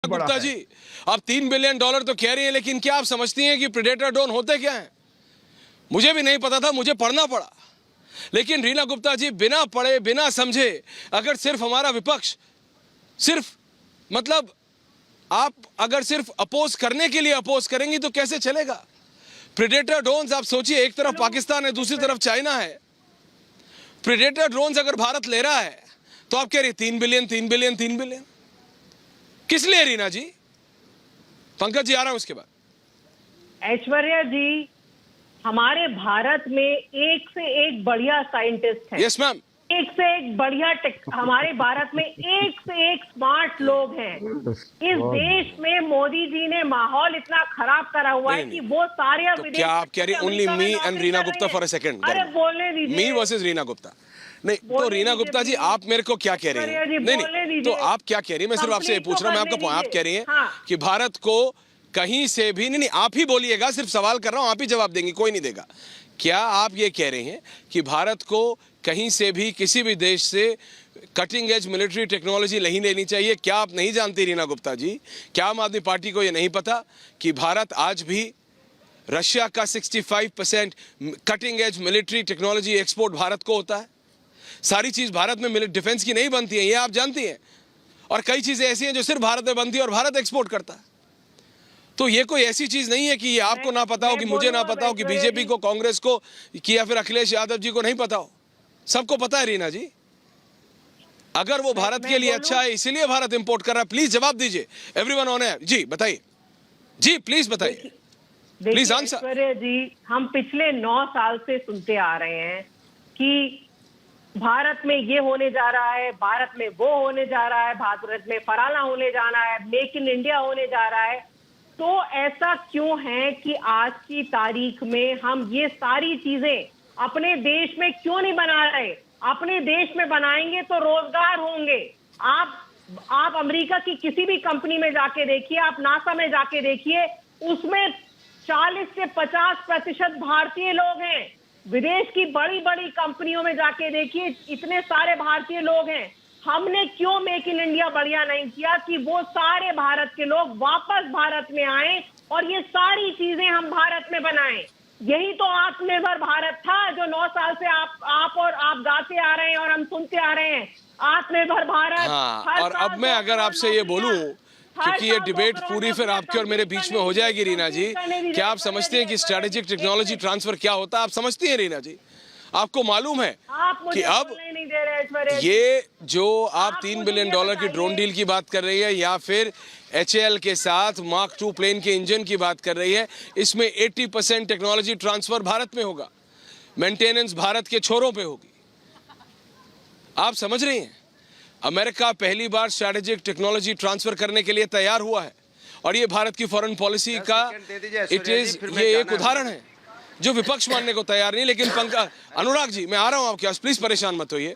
गुप्ता जी, आप $3 बिलियन तो कह रही हैं, लेकिन क्या आप समझती हैं कि प्रेडेटर ड्रोन होते क्या हैं? मुझे भी नहीं पता था, मुझे पढ़ना पड़ा। लेकिन रीना गुप्ता जी, बिना पढ़े बिना समझे अगर सिर्फ हमारा विपक्ष सिर्फ मतलब आप अगर सिर्फ अपोज करने के लिए अपोज करेंगी तो कैसे चलेगा? प्रेडेटर ड्रोन्स आप सोचिए, एक तरफ पाकिस्तान है, दूसरी तरफ चाइना है। प्रेडेटर ड्रोन्स अगर भारत ले रहा है तो आप कह रही 3 बिलियन 3 बिलियन 3 बिलियन किस लिए रीना जी? पंकज जी आ रहा हूं उसके बाद। ऐश्वर्या जी, हमारे भारत में एक से एक बढ़िया साइंटिस्ट हैं। Yes ma'am. एक से एक बढ़िया हमारे भारत में एक से एक स्मार्ट लोग हैं। इस देश में मोदी जी ने माहौल इतना खराब करा हुआ है कि वो सारे तो क्या आप कह रही only me and Reena Gupta for a second? अरे बोलने दीजिए। मी वर्सेस रीना गुप्ता नहीं तो रीना गुप्ता जी, आप मेरे को क्या कह रही हैं? नहीं, तो आप क्या कह रही हैं? मैं सिर्फ आपसे ये पूछ रहा हूं, मैं आपका पॉइंट। आप कह रही हैं कि भारत को कहीं से भी नहीं, आप ही बोलिएगा, सिर्फ सवाल कर रहा हूं, आप ही जवाब देंगी, कोई नहीं देगा। क्या आप ये कह रहे हैं कि भारत को कहीं से भी किसी भी देश से कटिंग एज मिलिट्री टेक्नोलॉजी नहीं लेनी चाहिए? क्या आप नहीं जानती रीना गुप्ता जी, क्या आम आदमी पार्टी को ये नहीं पता कि भारत आज भी रशिया का 65% cutting edge military technology export Bharat को होता है? सारी चीज भारत में डिफेंस की नहीं बनती है, ये आप जानती हैं। और कई चीजें ऐसी हैं जो सिर्फ भारत में बनती है और भारत एक्सपोर्ट करता है। तो ये कोई ऐसी चीज नहीं है कि ये आपको ना पता हो, कि मुझे ना पता हो, कि बीजेपी को, कांग्रेस को, कि या फिर अखिलेश यादव जी को नहीं पता हो। सबको पता है रीना जी। अगर वो भारत के लिए अच्छा है इसीलिए भारत इंपोर्ट कर रहा है। प्लीज जवाब दीजिए। एवरीवन ऑन है जी, बताइए जी, प्लीज बताइए, प्लीज आंसर। जी, हम पिछले 9 साल से सुनते आ रहे हैं कि भारत में ये होने जा रहा है, भारत में वो होने जा रहा है, भारत में फराला होने जाना है, मेक इन इंडिया होने जा रहा है। तो ऐसा क्यों है कि आज की तारीख में हम ये सारी चीजें अपने देश में क्यों नहीं बना रहे? अपने देश में बनाएंगे तो रोजगार होंगे। आप अमेरिका की किसी भी कंपनी में जाके देखिए, आप नासा में जाके देखिए, उसमें 40 से 50% भारतीय लोग हैं। विदेश की बड़ी बड़ी कंपनियों में जाके देखिए, इतने सारे भारतीय लोग हैं। हमने क्यों मेक इन इंडिया बढ़िया नहीं किया कि वो सारे भारत के लोग वापस भारत में आए और ये सारी चीजें हम भारत में बनाएं? यही तो आत्मनिर्भर भारत था जो 9 साल से आप गाते आ रहे हैं और हम सुनते आ रहे हैं। आत्मनिर्भर भारत। हाँ, और अब मैं अगर आपसे ये बोलूं, क्योंकि ये डिबेट पूरी फिर आपके और मेरे बीच में हो जाएगी रीना जी, क्या आप समझते हैं कि स्ट्रेटेजिक टेक्नोलॉजी ट्रांसफर क्या होता है? आप समझती हैं रीना जी? आपको मालूम है कि अब ये जो आप $3 बिलियन की ड्रोन डील की बात कर रही है या फिर HAL के साथ मार्क 2 प्लेन के इंजन की बात कर रही है, इसमें 80% टेक्नोलॉजी ट्रांसफर भारत में होगा, मेंटेनेंस भारत के छोरों पे होगी। आप समझ रही हैं? अमेरिका पहली बार स्ट्रेटेजिक टेक्नोलॉजी ट्रांसफर करने के लिए तैयार हुआ है और ये भारत की फॉरेन पॉलिसी का ये एक उदाहरण है जो विपक्ष मानने को तैयार नहीं। लेकिन अनुराग जी, मैं आ रहा हूं आपके पास, प्लीज परेशान मत होइए।